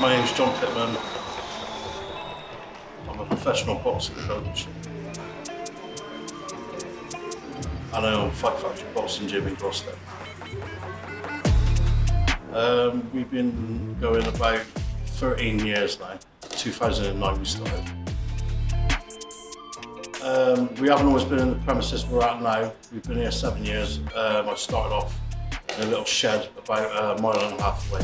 My name's Jon Pitman. I'm a professional boxer coach. And I own Fight Factory Boxing Gym in Gloucester. We've been going about 13 years now. 2009 we started. We haven't always been in the premises we're at now. We've been here 7 years. I started off in a little shed about a mile and a half away.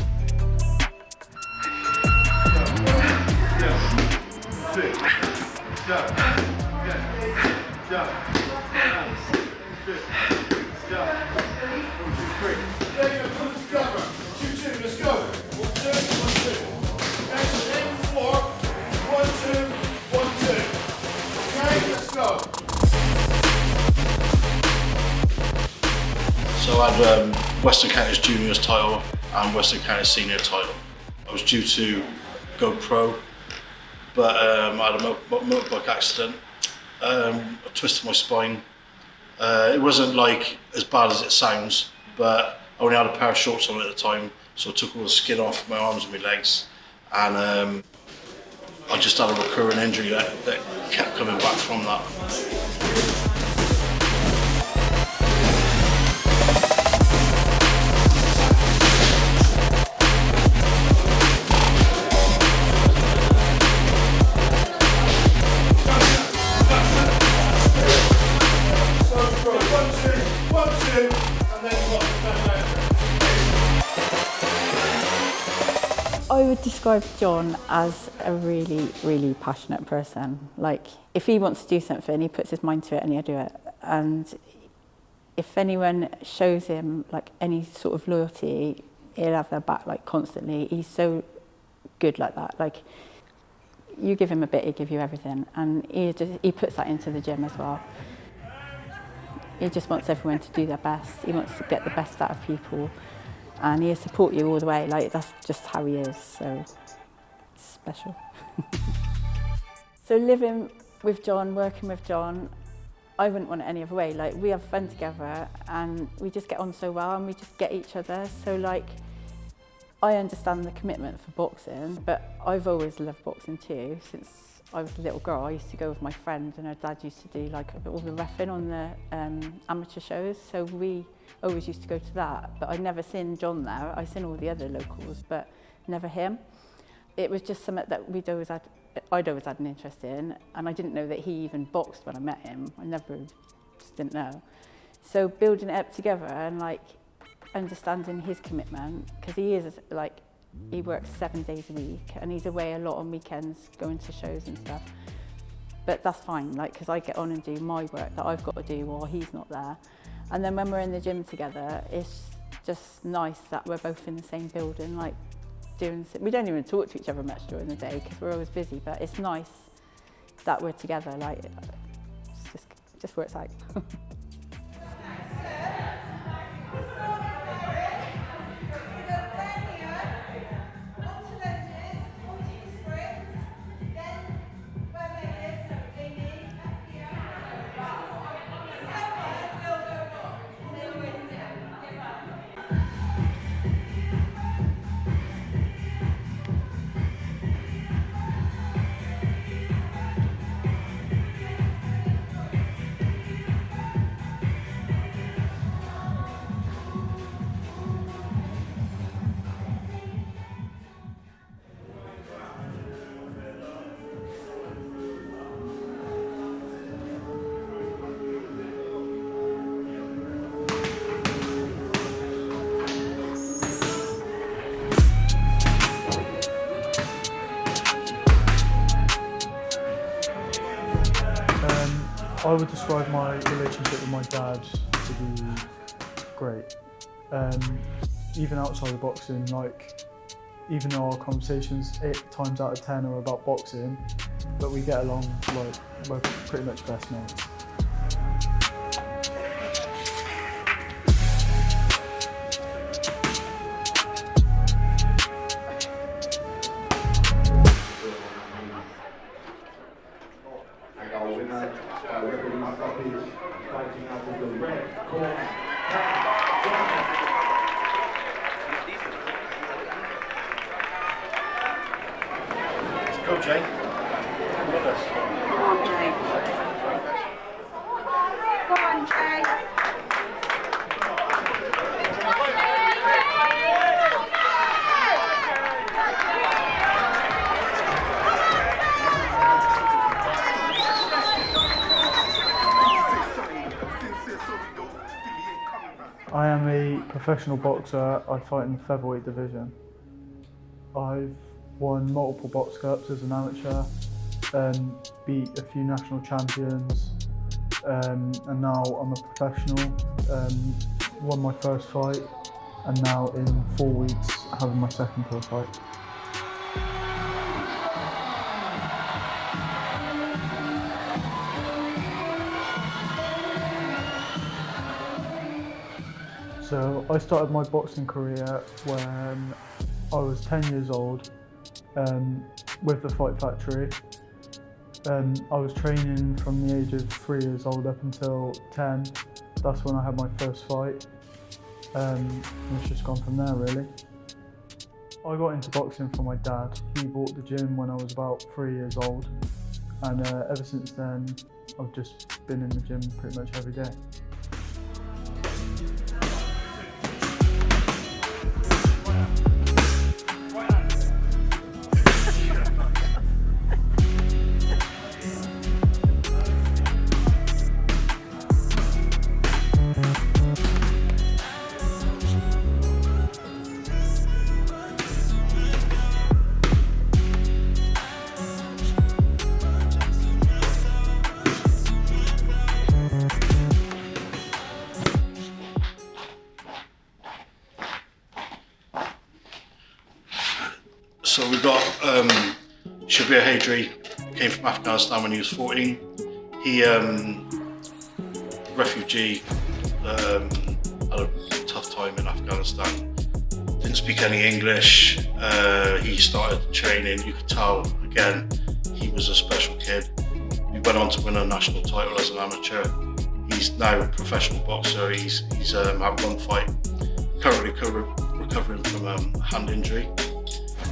So I had Western Counties Juniors title and Western Counties Senior title. I was due to go pro, but I had a motorbike accident. I twisted my spine. It wasn't like as bad as it sounds, but I only had a pair of shorts on at the time, so I took all the skin off my arms and my legs, and I just had a recurring injury that kept coming back from that. I would describe Jon as a really, really passionate person. Like, if he wants to do something, he puts his mind to it and he'll do it. And if anyone shows him like any sort of loyalty, he'll have their back like constantly. He's so good like that. Like, you give him a bit, he'll give you everything. And he puts that into the gym as well. He just wants everyone to do their best. He wants to get the best out of people. And he'll support you all the way. Like, that's just how he is, so it's special. So living with Jon, working with Jon, I wouldn't want it any other way. Like, we have fun together and we just get on so well and we just get each other. So like, I understand the commitment for boxing, but I've always loved boxing too. Since I was a little girl, I used to go with my friend and her dad used to do like all the reffing on the amateur shows. So we always used to go to that, but I'd never seen Jon there. I'd seen all the other locals, but never him. It was just something that I'd always had an interest in, and I didn't know that he even boxed when I met him. I just didn't know. So building it up together and like understanding his commitment, because he works 7 days a week and he's away a lot on weekends going to shows and stuff. But that's fine, like, because I get on and do my work that I've got to do while he's not there. And then when we're in the gym together, it's just nice that we're both in the same building, like we don't even talk to each other much during the day because we're always busy, but it's nice that we're together, like, it just works out. I would describe my relationship with my dad to be great. Even outside of boxing, like, even though our conversations 8 times out of 10 are about boxing, but we get along like we're pretty much best mates. go, Jay. Come with us. Come on, Jay. Come on, Jay. I am a professional boxer. I fight in the featherweight division. I've won multiple box cups as an amateur, beat a few national champions, and now I'm a professional. Won my first fight, and now in 4 weeks having my second pro fight. So I started my boxing career when I was 10 years old with the Fight Factory. I was training from the age of 3 years old up until 10. That's when I had my first fight. And it's just gone from there, really. I got into boxing from my dad. He bought the gym when I was about 3 years old. And ever since then, I've just been in the gym pretty much every day. So we've got Haidary, came from Afghanistan when he was 14. He, refugee, had a tough time in Afghanistan. Didn't speak any English. He started training. You could tell, again, he was a special kid. He went on to win a national title as an amateur. He's now a professional boxer. He's had one fight, currently recovering from a hand injury.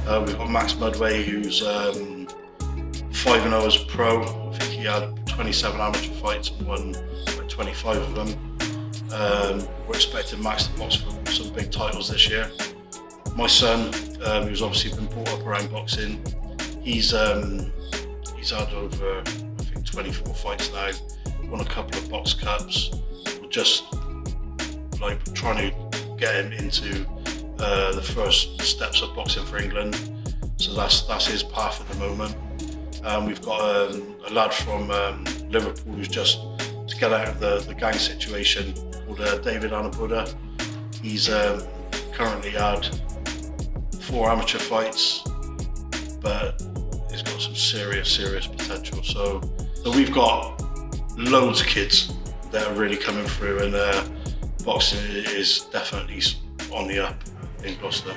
We've got Max Mudway, who's 5-0 as a pro. I think he had 27 amateur fights and won like 25 of them. We're expecting Max to box for some big titles this year. My son, who's obviously been brought up around boxing, he's had over, I think, 24 fights now. Won a couple of box cups. We're just like trying to get him into the first steps of boxing for England, so that's his path at the moment. We've got a lad from Liverpool who's just to get out of the gang situation called David ANEGBODESHABIR. He's currently had 4 amateur fights, but he's got some serious potential. So we've got loads of kids that are really coming through, and boxing is definitely on the up in Gloucester.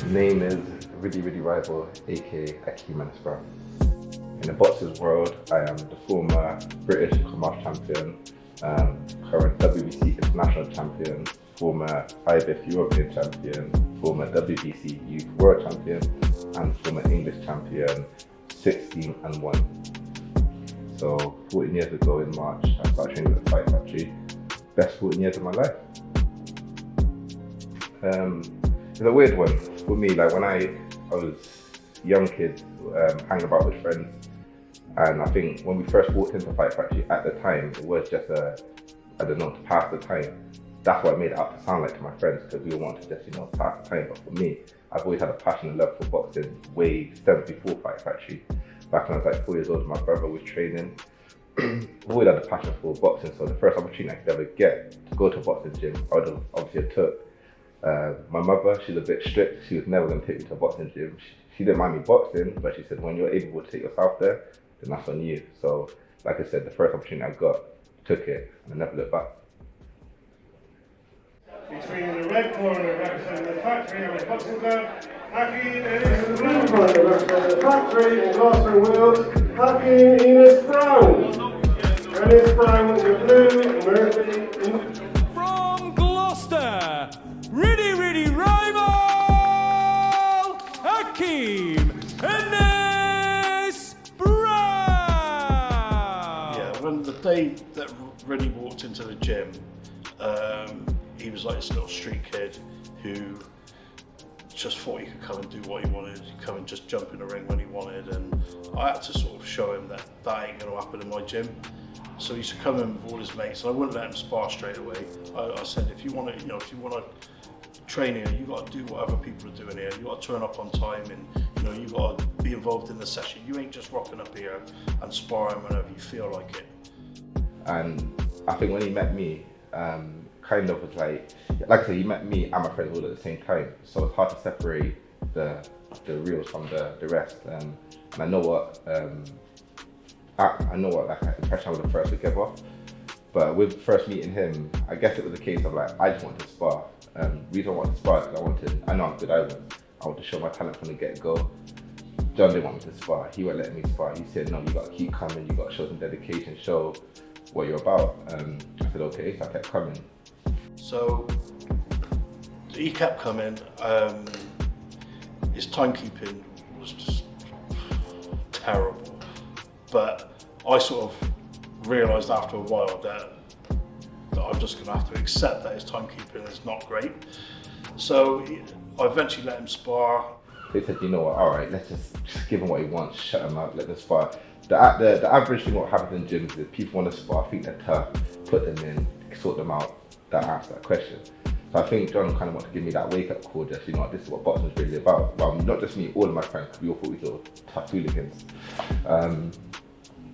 Name is Really Rival, aka Akeem Ennis. In the boxers world, I am the former British Commonwealth champion, current WBC International champion, former IBF European champion, former WBC Youth World champion, and former English champion, 16-1. So 14 years ago in March, I started training with the Fight Factory. Best 14 years of my life. It's a weird one for me. Like when I was a young kid, hanging about with friends, and I think when we first walked into Fight Factory at the time, it was just I don't know, to pass the time. That's what made it up to sound like to my friends, because we all wanted to just, pass the time. But for me, I've always had a passion and love for boxing way since before Fight Factory. Back when I was like 4 years old, my brother was training. I've always had a passion for boxing, so the first opportunity I could ever get to go to a boxing gym, I would have obviously took. My mother, she's a bit strict. She was never going to take me to a boxing gym. She didn't mind me boxing, but she said, when you're able to take yourself there, then that's on you. So, like I said, the first opportunity I got, took it, and I never looked back. Between the red corner representing the factory and the boxing club, Hakeem Ennis. The blue corner representing the factory in Gloucester, Wales, Hakeem Ennis Brown. Ennis Brown with the blue, Murphy in From the day that Rennie walked into the gym, he was like this little street kid who just thought he could come and do what he wanted. He'd come and just jump in the ring when he wanted, and I had to sort of show him that that ain't going to happen in my gym. So he used to come in with all his mates, and I wouldn't let him spar straight away. I said, if you want to, if you want to train here, you got to do what other people are doing here. You got to turn up on time, and you got to be involved in the session. You ain't just rocking up here and sparring whenever you feel like it. And I think when he met me, kind of was like I said, he met me and my friends all at the same time. So it's hard to separate the reals from the rest. And I know what like impression I would have first together. But with first meeting him, I guess it was a case of like I just wanted to spar. The reason I wanted to spar is because I know how good I was. I wanted to show my talent from the get-go. John didn't want me to spar. He wouldn't let me spar. He said, no, you got to keep coming. You got to show some dedication, show what you're about. I said, okay, so I kept coming. So he kept coming. His timekeeping was just terrible. But I sort of realised after a while that I'm just going to have to accept that his timekeeping is not great. So I eventually let him spar. They said, you know what, all right, let's just give him what he wants, shut him up, let them spar. The average thing what happens in gyms is people want to spar, think they're tough, put them in, sort them out, that answer that question. So I think John kind of wanted to give me that wake-up call, just, this is what boxing is really about. Well, not just me, all of my friends, because we all thought we were tough hooligans.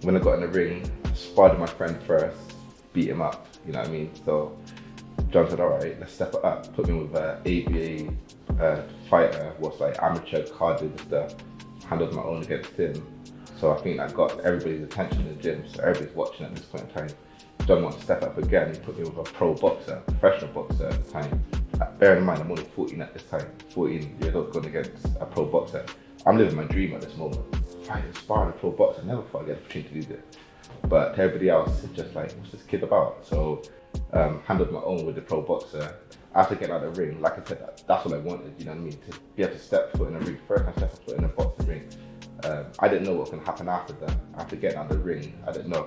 When I got in the ring, sparred with my friend first, beat him up, you know what I mean? So John said, all right, let's step it up. Put me with an ABA fighter, was like amateur carded and stuff, handled my own against him. So I think that got everybody's attention in the gym, so everybody's watching at this point in time. John wanted to step up again. He put me with a pro boxer, professional boxer at the time. Bear in mind, I'm only 14 at this time, 14 years old going against a pro boxer. I'm living my dream at this moment. Fighting, sparring a pro boxer, I never thought I'd get the opportunity to do this. But to everybody else, it's just like, what's this kid about? So handled my own with the pro boxer. After getting out of the ring, like I said, that's what I wanted, you know what I mean? To be able to step foot in a ring. First time step foot in a boxing ring. I didn't know what was going to happen after that. After getting out of the ring, I didn't know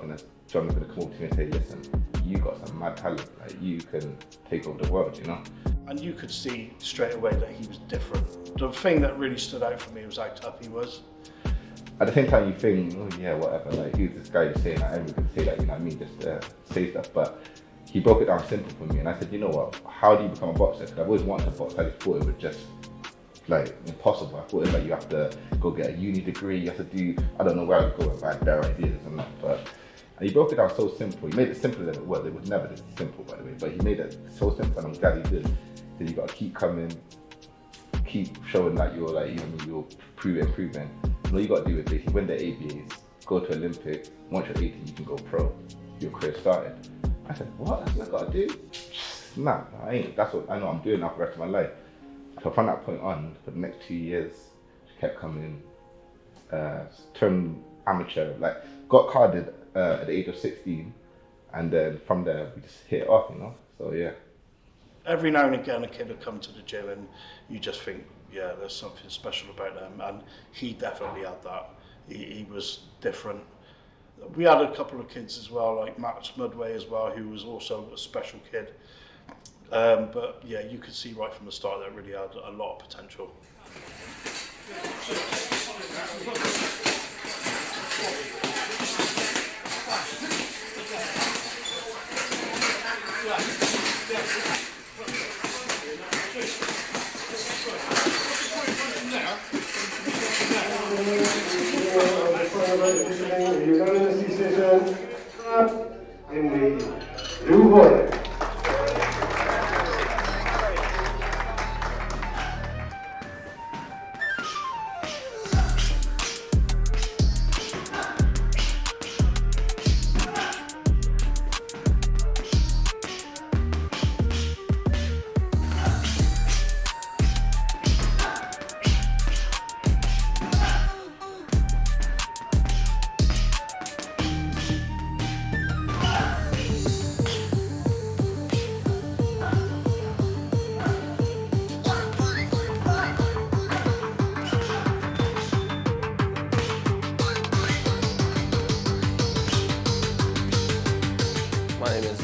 John was going to come up to me and say, listen, you got some mad talent, like you can take over the world, you know? And you could see straight away that he was different. The thing that really stood out for me was how tough he was. At the same time, you think, oh yeah, whatever, like who's this guy saying that? Everyone can say that, you know what I mean? Just say stuff. But he broke it down simple for me, and I said, you know what? How do you become a boxer? Because I've always wanted to box. I just thought it was just like impossible. I thought it was like you have to go get a uni degree. You have to do, I don't know where I was going, but I had bare ideas and that. But and he broke it down so simple. He made it simpler than it was. It was never this simple, by the way. But he made it so simple, and I'm glad he did. That you got to keep coming, keep showing that you're like, you're improving. And all you got to do is basically win the ABAs, go to Olympics. Once you're 18, you can go pro. Your career started. I said, what? That's what I got to do? Nah, I ain't. That's what I know I'm doing now for the rest of my life. So from that point on, for the next 2 years, she kept coming in, turned amateur, like got carded at the age of 16, and then from there we just hit it off, So yeah. Every now and again, a kid would come to the gym, and you just think, yeah, there's something special about them, and he definitely had that. He was different. We had a couple of kids as well, like Max Mudway as well, who was also a special kid. But yeah, you could see right from the start that really had a lot of potential. Unanimous decision in the blue corner.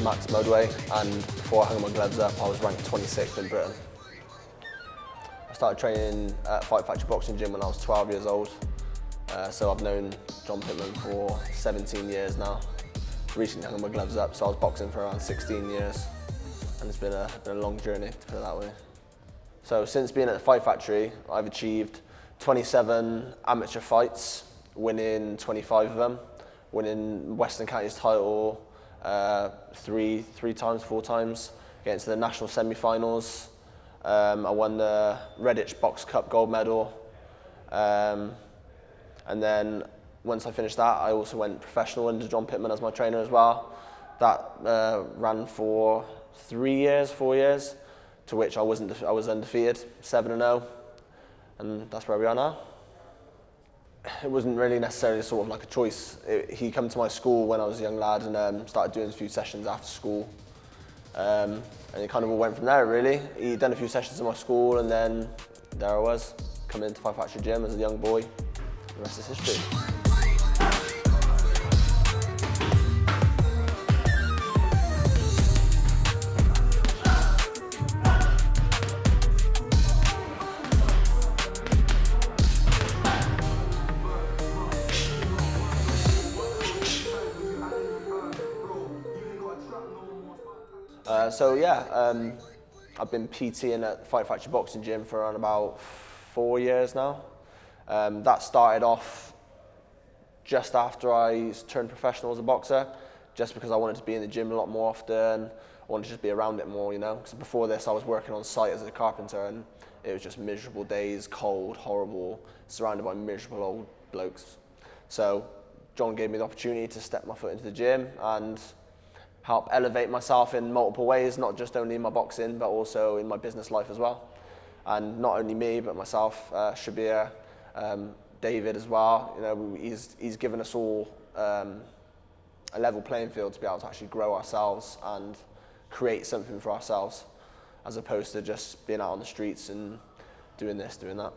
max Mudway, and before I hung my gloves up, I was ranked 26th in Britain. I started training at Fight Factory Boxing Gym when I was 12 years old. So I've known Jon Pitman for 17 years now. Recently hung my gloves up, so I was boxing for around 16 years. And it's been a long journey, to put it that way. So since being at the Fight Factory, I've achieved 27 amateur fights, winning 25 of them, winning Western Counties title three times, 4 times, getting to the national semi-finals. I won the Redditch Box Cup gold medal. And then once I finished that, I also went professional under Jon Pitman as my trainer as well. That ran for 3 years, 4 years, to which I was undefeated, 7-0, and that's where we are now. It wasn't really necessarily sort of like a choice. He came to my school when I was a young lad and started doing a few sessions after school. And it kind of all went from there, really. He'd done a few sessions in my school, and then there I was, coming into Fight Factory Gym as a young boy. The rest is history. I've been PTing at Fight Factory Boxing Gym for around about 4 years now. That started off just after I turned professional as a boxer, just because I wanted to be in the gym a lot more often. I wanted to just be around it more, you know. Because before this, I was working on site as a carpenter, and it was just miserable days, cold, horrible, surrounded by miserable old blokes. So Jon gave me the opportunity to step my foot into the gym and help elevate myself in multiple ways, not just only in my boxing, but also in my business life as well. And not only me, but myself, Shabir, David as well. You know, he's given us all a level playing field to be able to actually grow ourselves and create something for ourselves, as opposed to just being out on the streets and doing this, doing that.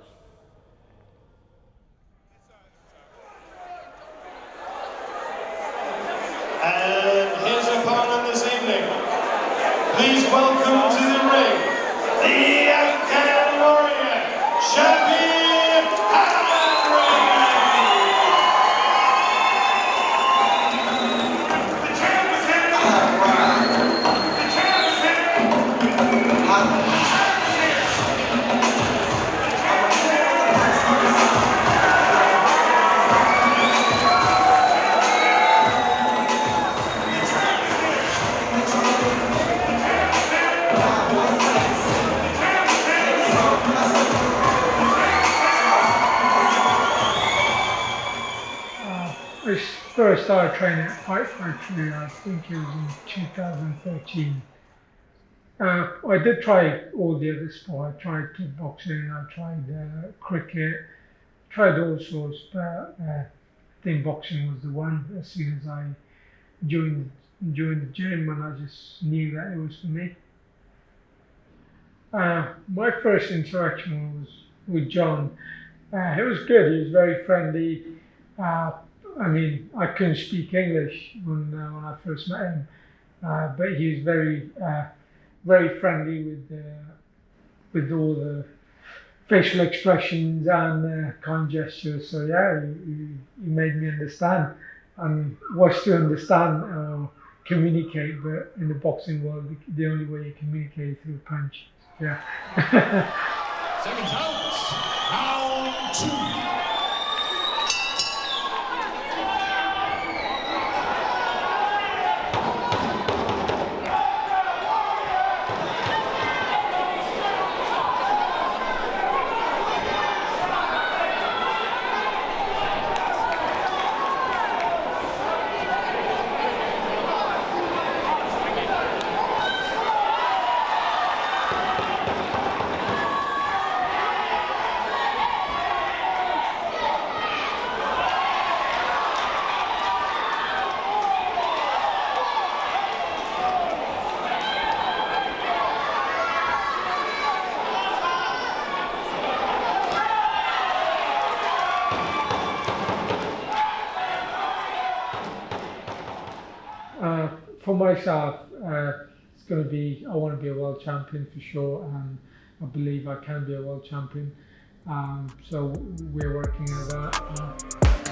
And here's your opponent this evening. Please welcome to the ring, the Afghan warrior, Shabir Haidary. The champion. I first started training at Fight Factory, I think it was in 2013. I did try all the other sports. I tried kickboxing, I tried cricket, tried all sorts, but I think boxing was the one. As soon as I joined the gym, and I just knew that it was for me. My first interaction was with Jon. It was good, he was very friendly. I mean, I couldn't speak English when I first met him, but he was very friendly with all the facial expressions and kind gestures. So yeah, he made me understand, and was to understand, communicate. But in the boxing world, the only way you communicate is through punch. Yeah. Seconds out. Round 2. for myself, it's going to be, I want to be a world champion for sure, and I believe I can be a world champion. So we're working at that.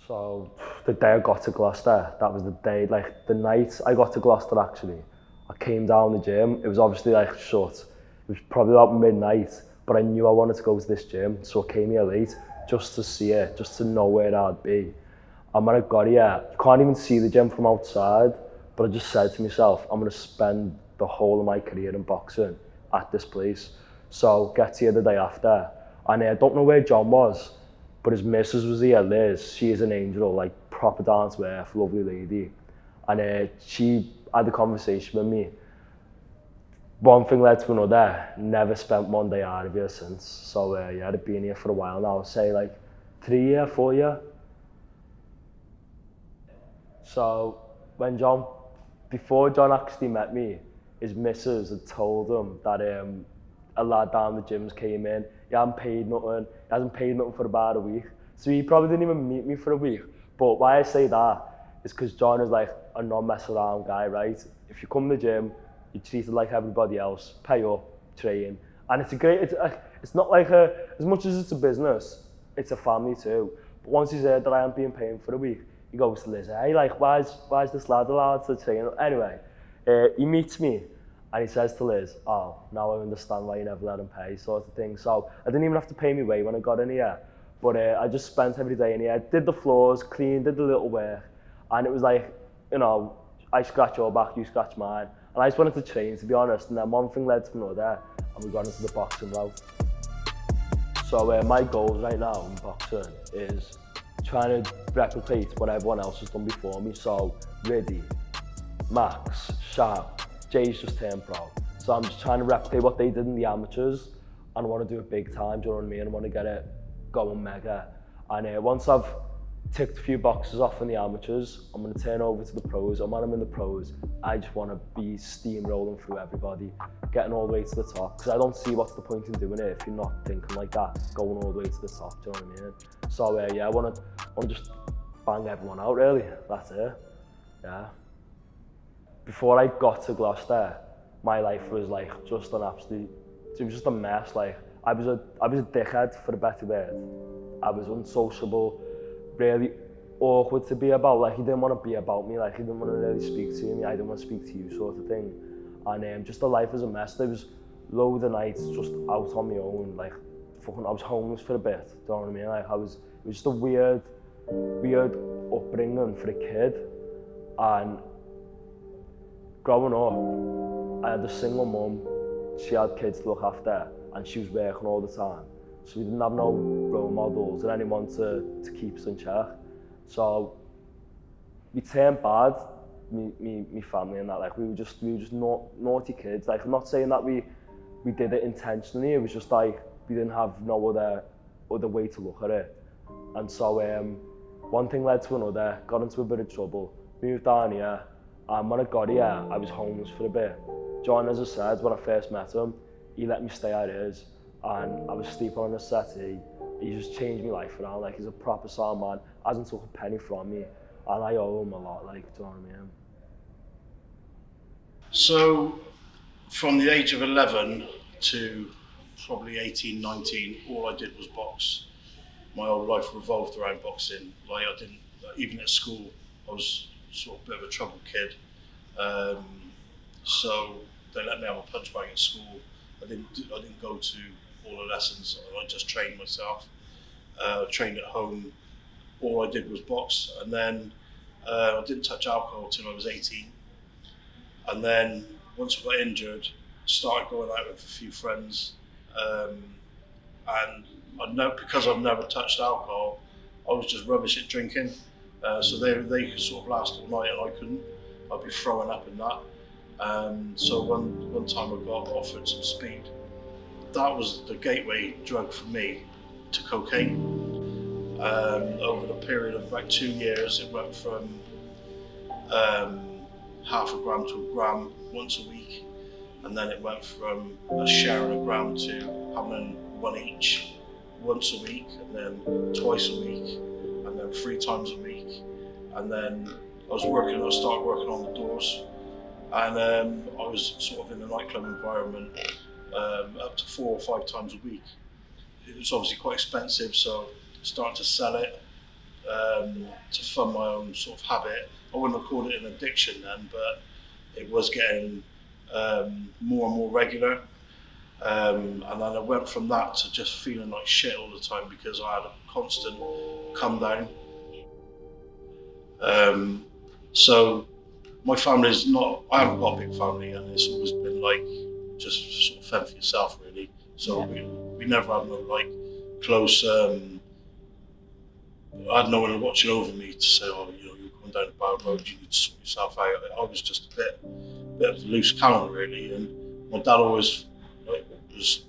So the day I got to Gloucester, that was the day, like the night I got to Gloucester actually, I came down the gym. It was obviously like shut. It was probably about midnight, but I knew I wanted to go to this gym, so I came here late just to see it, just to know where I'd be. And when I got here, you can't even see the gym from outside, but I just said to myself, I'm going to spend the whole of my career in boxing at this place. So get here the day after, and I don't know where Jon was, but his missus was here, Liz. She is an angel, like proper down to earth, lovely lady. And she had a conversation with me. One thing led to another, never spent one day out of here since. So yeah, I've been here for a while now, say like 3 years, 4 years. So when before Jon actually met me, his missus had told him that a lad down the gyms came in. He hasn't paid nothing for about a week. So he probably didn't even meet me for a week. But why I say that is because Jon is like a non mess around guy, right? If you come to the gym, you're treated like everybody else, pay up, train. And it's not like as much as it's a business, it's a family too. But once he's heard that I ain't being paid for a week, he goes to Liz, hey, like, why's this lad allowed to train? Anyway, he meets me and he says to Liz, oh, now I understand why you never let him pay, sort of thing. So I didn't even have to pay me way when I got in here. But I just spent every day in here, did the floors, cleaned, did the little work. And it was like, you know, I scratch your back, you scratch mine. And I just wanted to train, to be honest. And then one thing led to another, and we got into the boxing route. So my goals right now in boxing is trying to replicate what everyone else has done before me. So Riddy, Max, Sharp, Jay's just turned pro. So I'm just trying to replicate what they did in the amateurs, and I want to do it big time, do you know what I mean? I want to get it going mega. And once I've ticked a few boxes off in the amateurs, I'm going to turn over to the pros. And when I'm in the pros, I just want to be steamrolling through everybody, getting all the way to the top. Because I don't see what's the point in doing it if you're not thinking like that, going all the way to the top, do you know what I mean? So yeah, I want to just bang everyone out really, that's it, yeah. Before I got to Gloucester, my life was like just an absolute, it was just a mess. Like I was a dickhead, for a better word. I was unsociable, really awkward to be about. Like he didn't want to be about me, like he didn't want to really speak to me, I didn't want to speak to you, sort of thing. And just the life was a mess. There was loads of nights just out on my own, like fucking, I was homeless for a bit, do you know what I mean? Like it was just a weird upbringing for a kid. And growing up, I had a single mum, she had kids to look after, and she was working all the time. So we didn't have no role models and anyone to keep us in check. So we turned bad, me family and that, like we were just naughty kids. Like I'm not saying that we did it intentionally, it was just like we didn't have no other way to look at it. And so one thing led to another, got into a bit of trouble, moved down here. And when I got here, I was homeless for a bit. Jon, as I said, when I first met him, he let me stay at his, and I was sleeping on the settee. He just changed my life around. Like he's a proper sound man, hasn't took a penny from me, and I owe him a lot. Like, do you know what I mean? So, from the age of 11 to probably 18, 19, all I did was box. My whole life revolved around boxing. Like I didn't, even at school, I was sort of a bit of a troubled kid. So they let me have a punch bag at school. I didn't go to all the lessons. I just trained myself. Trained at home. All I did was box, and then I didn't touch alcohol till I was 18. And then once I got injured, started going out with a few friends, and because I've never touched alcohol, I was just rubbish at drinking. So they could sort of last all night and I couldn't. I'd be throwing up in that. So one time I got offered some speed, that was the gateway drug for me to cocaine. Over the period of about 2 years, it went from half a gram to a gram once a week, and then it went from a sharing a gram to having one each once a week, and then twice a week, and then 3 times a week, and then I started working on the doors, and I was sort of in the nightclub environment up to 4 or 5 times a week. It was obviously quite expensive, so starting to sell it to fund my own sort of habit. I wouldn't have called it an addiction then, but it was getting more and more regular. And then I went from that to just feeling like shit all the time because I had a constant come down. So my family's not, I haven't got a big family, and it's always been like just sort of fend for yourself really. So we never had no like close, I had no one watching over me to say, oh, you know, you're going down a bad road, you need to sort yourself out. I was just a bit of a loose cannon really, and my dad always like was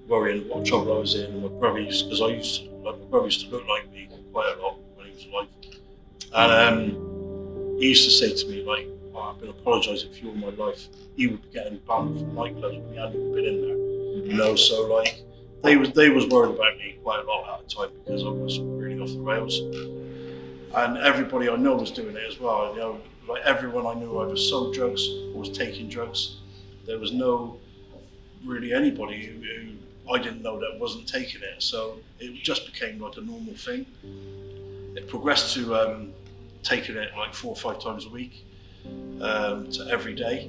worrying what trouble I was in, and my brother used, because my brother used to look like me quite a lot when he was alive, and he used to say to me like, oh, I've been apologising for you all my life. He would be getting banned from nightclubs when he hadn't even been in there, you know. So like they was worried about me quite a lot at the time because I was really off the rails, and everybody I know was doing it as well. You know, like everyone I knew either sold drugs or was taking drugs. There was no really anybody who I didn't know that wasn't taking it. So it just became like a normal thing. It progressed to taking it like 4 or 5 times a week, to every day.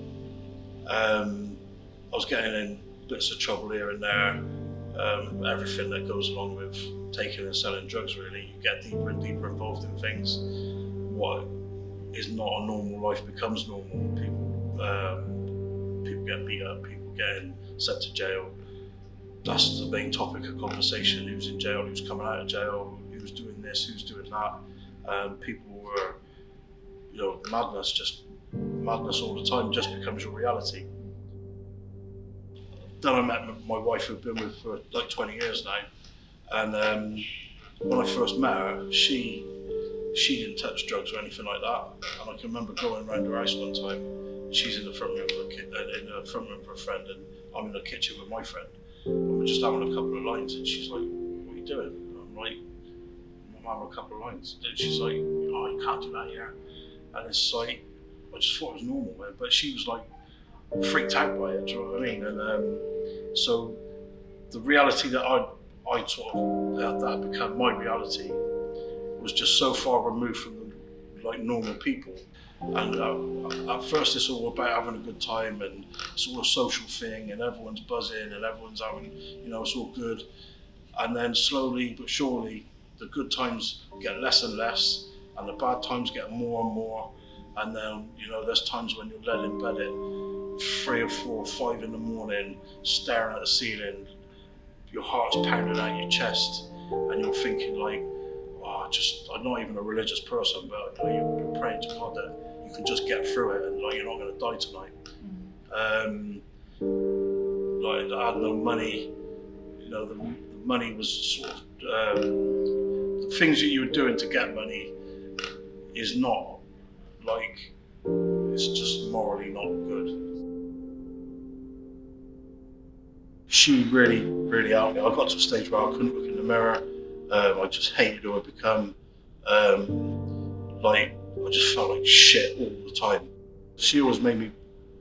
I was getting in bits of trouble here and there. Everything that goes along with taking and selling drugs really, you get deeper and deeper involved in things. What is not a normal life becomes normal. People get beat up, people getting sent to jail. That's the main topic of conversation: who's in jail, who's coming out of jail, who's doing this, who's doing that. People were, you know, madness all the time just becomes your reality. Then I met my wife, who'd been with for like 20 years now, and when I first met her, she didn't touch drugs or anything like that. And I can remember going around her house one time. She's in the front room for a friend, and I'm in the kitchen with my friend. And we're just having a couple of lines, and she's like, "What are you doing?" And I'm like, "I'm having a couple of lines." And she's like, "Oh, you can't do that here." And it's like, I just thought it was normal, man. But she was like freaked out by it. Do you know what I mean? And so the reality that I sort of that became my reality was just so far removed from the, like normal people. And at first it's all about having a good time, and it's all a social thing, and everyone's buzzing and everyone's having, you know, it's all good. And then slowly but surely the good times get less and less, and the bad times get more and more. And then, you know, there's times when you're led in bed at 3 or 4 or 5 in the morning, staring at the ceiling, your heart's pounding out your chest, and you're thinking like, oh, I'm not even a religious person, but you know, you're praying to God that you can just get through it, and like you're not going to die tonight. Like I had no money, you know, the money was sort of, the things that you were doing to get money is not like, it's just morally not good. She really, really helped me. I got to a stage where I couldn't look in the mirror. I just hated who I'd become. Like, I just felt like shit all the time. She always made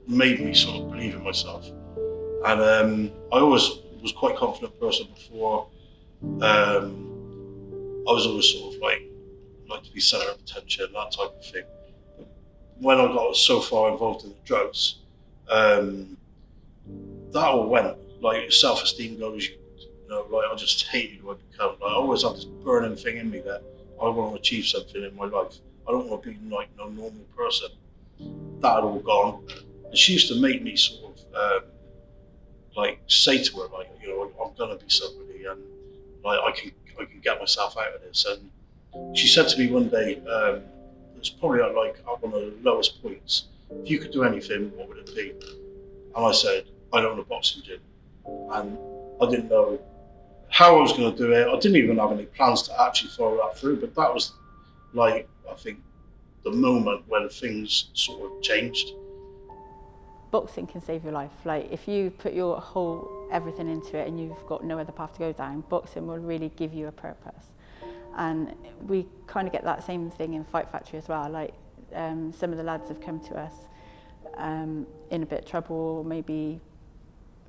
me sort of believe in myself. And I always was quite a confident person before. I was always sort of like to be centre of attention, that type of thing. But when I got so far involved in the drugs, that all went. Like self-esteem goes, you know, like I just hated who I become. Like, I always had this burning thing in me that I want to achieve something in my life. I don't want to be like no normal person. That had all gone. And she used to make me sort of like say to her, like, you know, I'm gonna be somebody, and like I can get myself out of this. And she said to me one day, it's probably like at one of the lowest points, if you could do anything, what would it be? And I said, I'd own a boxing gym. and I didn't know how I was going to do it. I didn't even have any plans to actually follow that through, but that was like, I think, the moment when things sort of changed. Boxing can save your life. Like if you put your whole everything into it and you've got no other path to go down, boxing will really give you a purpose. And we kind of get that same thing in Fight Factory as well. Like some of the lads have come to us in a bit of trouble, maybe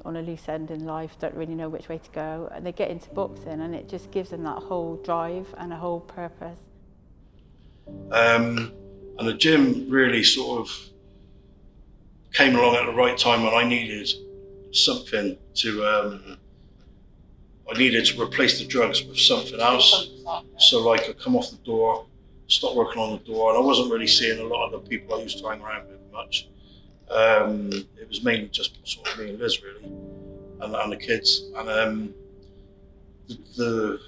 on a loose end in life, don't really know which way to go, and they get into boxing and it just gives them that whole drive and a whole purpose. And the gym really sort of came along at the right time when I needed something to, I needed to replace the drugs with something else. So like I come off the door, stop working on the door, and I wasn't really seeing a lot of the people I used to hang around with much. It was mainly just sort of me and Liz really, and the kids. And the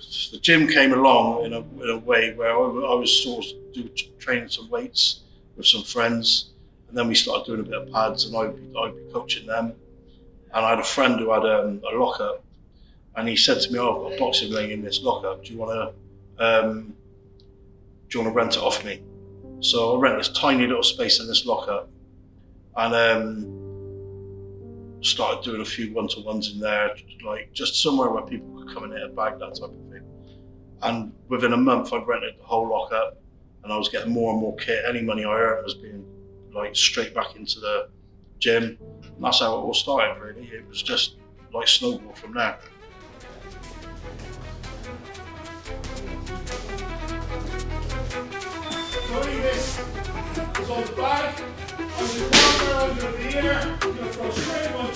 gym came along in a way where I was sort of training some weights with some friends, and then we started doing a bit of pads, and I'd be coaching them. And I had a friend who had a lockup, and he said to me, "Oh, I've got a boxing ring in this lockup. Do you want to rent it off me?" So I rent this tiny little space in this lockup, and started doing a few one-to-ones in there, like just somewhere where people could come and hit a bag, that type of thing. And within a month, I'd rented the whole lockup, and I was getting more and more kit. Any money I earned was being like straight back into the gym. And that's how it all started, really. It was just like snowball from there. Tony, this is on the back, on the corner, under the ear. You're going to throw straight 1, 2.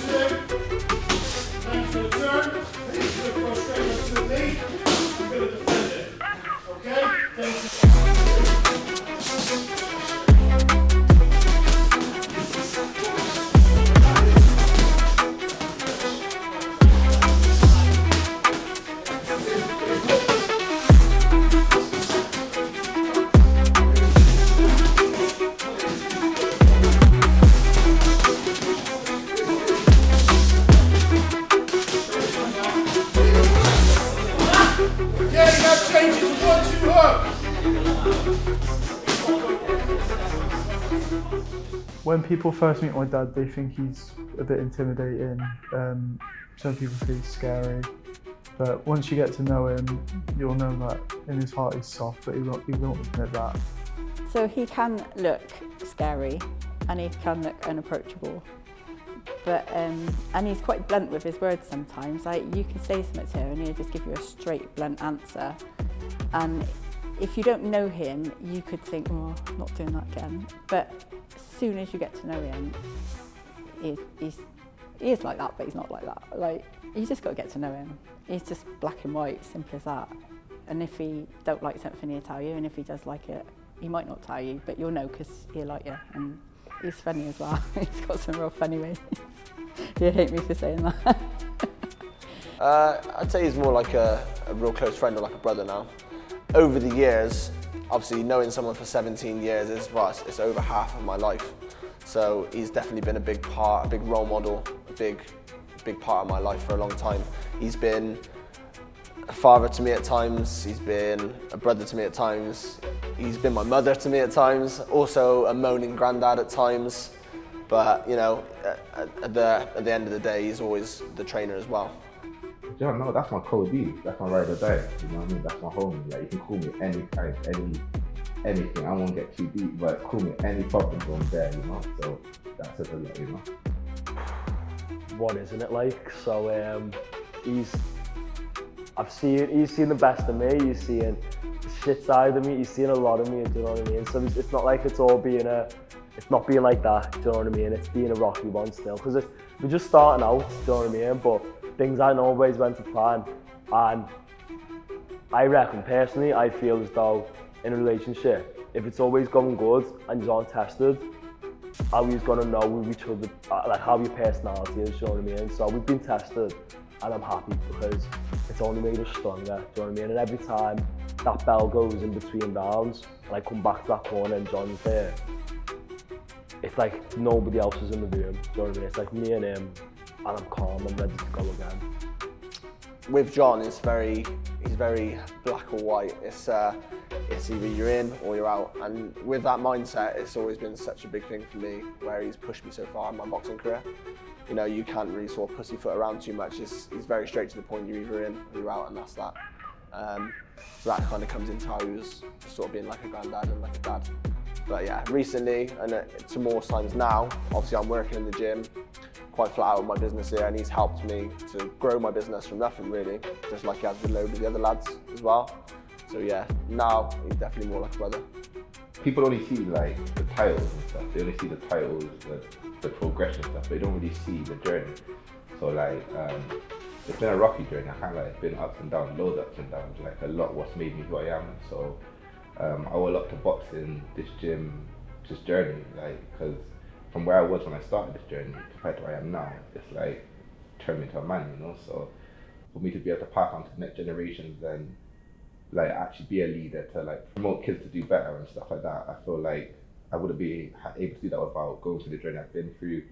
Thanks for the turn. You're going to throw straight 1 to the knee. You're going to defend it. Okay? Thank you. When people first meet my dad, they think he's a bit intimidating. Some people think he's scary. But once you get to know him, you'll know that in his heart he's soft, but he won't admit that. So he can look scary and he can look unapproachable. But and he's quite blunt with his words sometimes. Like you can say something to him and he'll just give you a straight, blunt answer. And if you don't know him, you could think, "Oh, I'm not doing that again." But as soon as you get to know him, he is like that, but he's not like that. Like you just got to get to know him. He's just black and white, simple as that. And if he don't like something, he'll tell you. And if he does like it, he might not tell you, but you'll know because he'll like you. And he's funny as well. He's got some real funny ways. You hate me for saying that. I'd say he's more like a real close friend or like a brother now. Over the years, obviously knowing someone for 17 years is it's over half of my life. So he's definitely been a big part, a big role model, a big part of my life for a long time. He's been a father to me at times, he's been a brother to me at times, he's been my mother to me at times, also a moaning granddad at times. But you know, at the end of the day, he's always the trainer as well. Yeah, no, that's my Cody. That's my ride or die. You know what I mean? That's my homie. Like, you can call me anytime, anything. I won't get too deep, but call me any problem I'm there, you know? So that's it, you know? What isn't it like? So he's seen the best of me, he's seen the shit side of me, he's seen a lot of me, do you know what I mean? So it's not like it's not being like that, do you know what I mean? It's being a rocky one still, because we're just starting out, do you know what I mean? But things aren't always went to plan, and I reckon personally, I feel as though in a relationship, if it's always going good and you aren't tested, how you're gonna know with each other, like how your personality is, do you know what I mean? So we've been tested, and I'm happy because it's only made us stronger, do you know what I mean? And every time that bell goes in between rounds, and I come back to that corner and Jon's there, it's like nobody else is in the room, do you know what I mean? It's like me and him, and I'm calm and ready to go again. With Jon, he's very black or white. It's either you're in or you're out. And with that mindset, it's always been such a big thing for me, where he's pushed me so far in my boxing career. You know, you can't really sort of pussyfoot around too much. He's very straight to the point. You're either in or you're out, and that's that. So that kind of comes into how he was sort of being like a granddad and like a dad. But yeah, recently, and to more times now, obviously I'm working in the gym, quite flat out with my business here, and he's helped me to grow my business from nothing really, just like he has with loads of the other lads as well. So yeah, now he's definitely more like a brother. People only see like the titles and stuff. They only see the titles, the progression stuff. But they don't really see the journey. So like, it's been a rocky journey. I kind of like it's been ups and downs, loads of ups and downs. Like a lot what's made me who I am. So I owe a lot to boxing, this gym, this journey. Like, because from where I was when I started this journey compared to where I am now, it's like turned me into a man, you know. So for me to be able to pass on to the next generations and like actually be a leader to like promote kids to do better and stuff like that, I feel like I wouldn't be able to do that without going through the journey I've been through,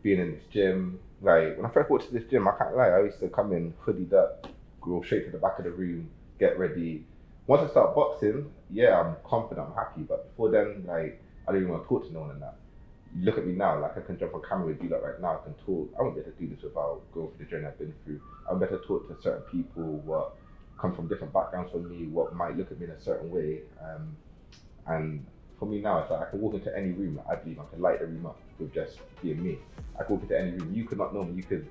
being in this gym. Like when I first walked to this gym, I can't lie, I used to come in hoodied up, go straight to the back of the room, get ready. Once I start boxing, yeah, I'm confident, I'm happy, but before then, like, I don't even want to talk to no one and that. You look at me now, like I can jump on camera with you like right now, I can talk. I won't be able to do this without going through the journey I've been through. I'm better to talk to certain people what come from different backgrounds from me, what might look at me in a certain way. And for me now, it's like I can walk into any room, I believe I can light the room up with just being me. I can walk into any room, you could not know me, you could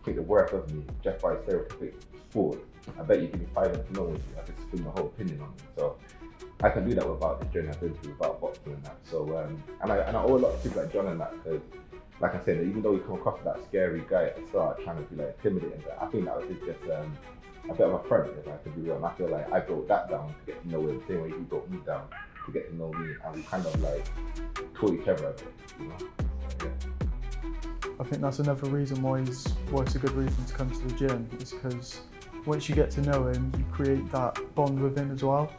think the worst of me just by stereotypic sport. I bet you give me 5 minutes to know me, I could spin my whole opinion on me. So I can do that without this journey I've been through, without boxing and that. So, and I owe a lot of people like Jon and that, because like I said, even though we come across that scary guy at the start, trying to be like intimidating, but I think that was just a bit of a front, if I could be real. And I feel like I broke that down to get to know him, the same way he broke me down to get to know me, and we kind of like taught each other a bit, you know? Yeah. I think that's another reason why it's a good reason to come to the gym, is because once you get to know him, you create that bond with him as well.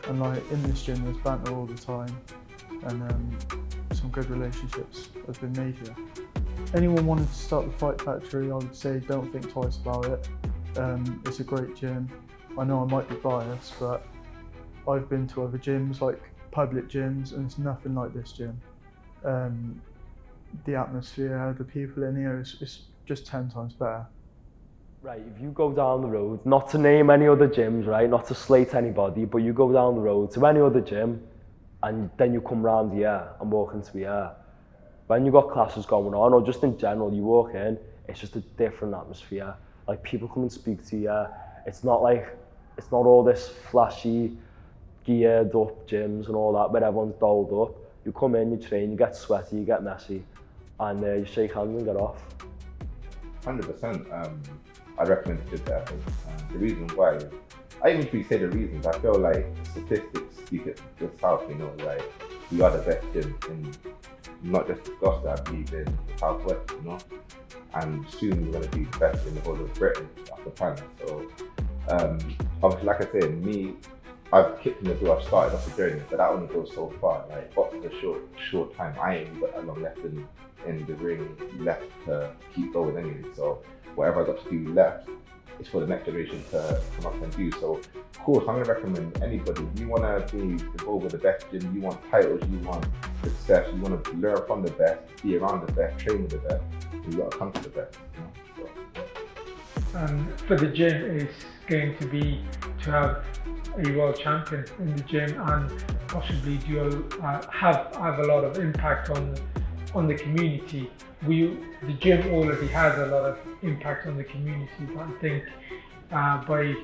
And like in this gym, there's banter all the time, and some good relationships have been made here. Anyone wanting to start the Fight Factory, I would say don't think twice about it. It's a great gym. I know I might be biased, but I've been to other gyms, like public gyms, and it's nothing like this gym. The atmosphere, the people in here, it's just 10 times better. Right, if you go down the road, not to name any other gyms, right, not to slate anybody, but you go down the road to any other gym, and then you come round here and walk into here. When you got classes going on, or just in general, you walk in, it's just a different atmosphere. Like people come and speak to you. It's not all this flashy, geared up gyms and all that, where everyone's dolled up. You come in, you train, you get sweaty, you get messy, and you shake hands and get off. 100%. I'd recommend it just that. The reason why, I even if you say the reasons, I feel like statistics speak it itself, you know, like we are the best gym in not just Gloucester, I believe in the Southwest, you know, and soon we're going to be the best in the whole of Britain after Pan. So obviously, like I said, me, I've kicked in the door, I've started off the journey, but that only goes so far. Like boxing is a short time. I ain't got that long left in the ring left to keep going anyway. So whatever I got to do left is for the next generation to come up and do. So of course, I'm going to recommend anybody. If you want to be involved with the best gym, you want titles, you want success, you want to learn from the best, be around the best, train with the best, you got to come to the best. You know? So. For the gym, it's going to be to have a world champion in the gym and possibly have a lot of impact on the community. The gym already has a lot of impact on the community, but I think by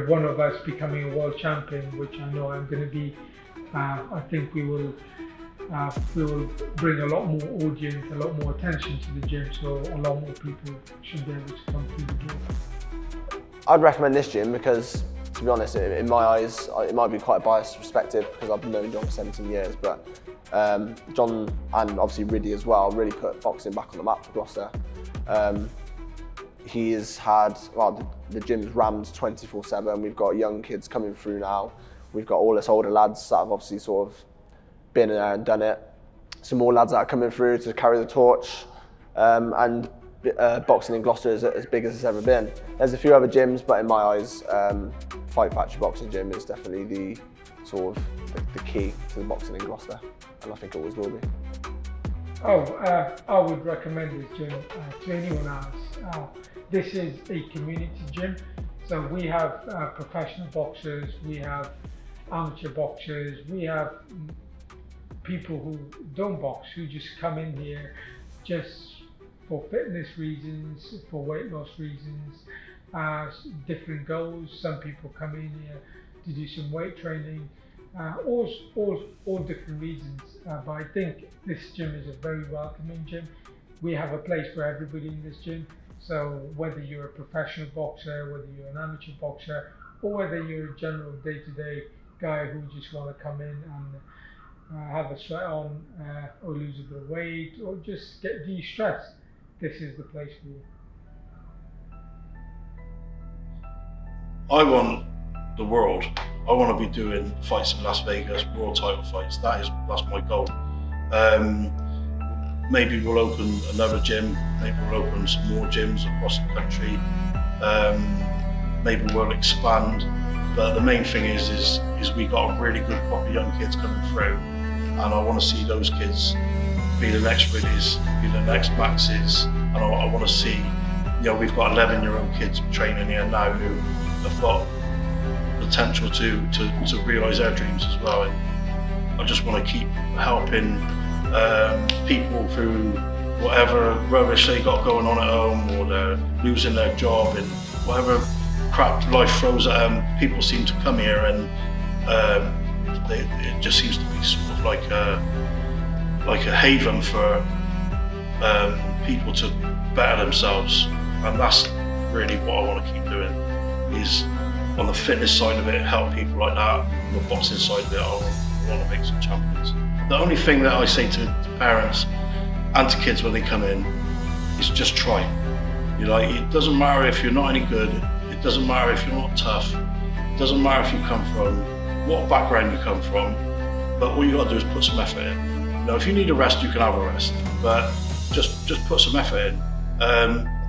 one of us becoming a world champion, which I know I'm going to be, I think we will bring a lot more audience, a lot more attention to the gym, so a lot more people should be able to come through the gym. I'd recommend this gym because, to be honest, in my eyes, it might be quite a biased perspective because I've known Jon for 17 years, but Jon and obviously Riddy as well really put boxing back on the map for Gloucester. He has had, the gym's rammed 24/7. We've got young kids coming through now. We've got all us older lads that have obviously sort of been there and done it. Some more lads that are coming through to carry the torch. and boxing in Gloucester is as big as it's ever been. There's a few other gyms, but in my eyes, Fight Factory Boxing Gym is definitely the sort of the key to the boxing in Gloucester, and I think it always will be. I would recommend this gym to anyone else. This is a community gym, so we have professional boxers, we have amateur boxers, we have people who don't box, who just come in here just for fitness reasons, for weight loss reasons, different goals. Some people come in here to do some weight training, all different reasons. But I think this gym is a very welcoming gym. We have a place for everybody in this gym. So whether you're a professional boxer, whether you're an amateur boxer, or whether you're a general day-to-day guy who just want to come in and have a sweat on, or lose a bit of weight, or just get de-stressed, this is the place for you. I want the world. I want to be doing fights in Las Vegas, world title fights. That's my goal. Maybe we'll open another gym. Maybe we'll open some more gyms across the country. Maybe we'll expand. But the main thing is we got really good, proper young kids coming through, and I want to see those kids be the next Willies, be the next Maxes, and I want to see. We've got 11-year-old kids training here now who have got potential to realise their dreams as well. And I just want to keep helping people through whatever rubbish they got going on at home, or they're losing their job, and whatever crap life throws at them. People seem to come here, and it just seems to be sort of like a haven for people to better themselves, and that's really what I want to keep doing. Is on the fitness side of it, help people like that. On the boxing side of it, I want to make some champions. The only thing that I say to parents and to kids when they come in is just try. It doesn't matter if you're not any good. It doesn't matter if you're not tough. It doesn't matter if you come from what background you come from. But all you got to do is put some effort in. If you need a rest, you can have a rest. But just put some effort in.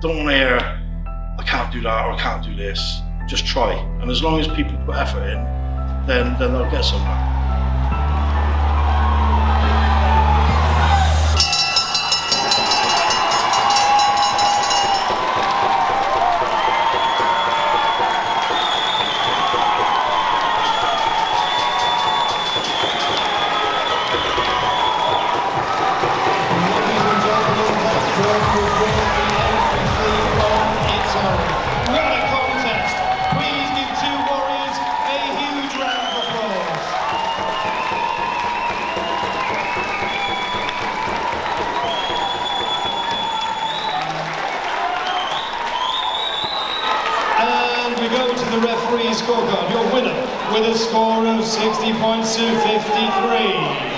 Don't want to hear, I can't do that or I can't do this. Just try, and as long as people put effort in, then they'll get somewhere. The referee scorecard, your winner with a score of 60 points to 53.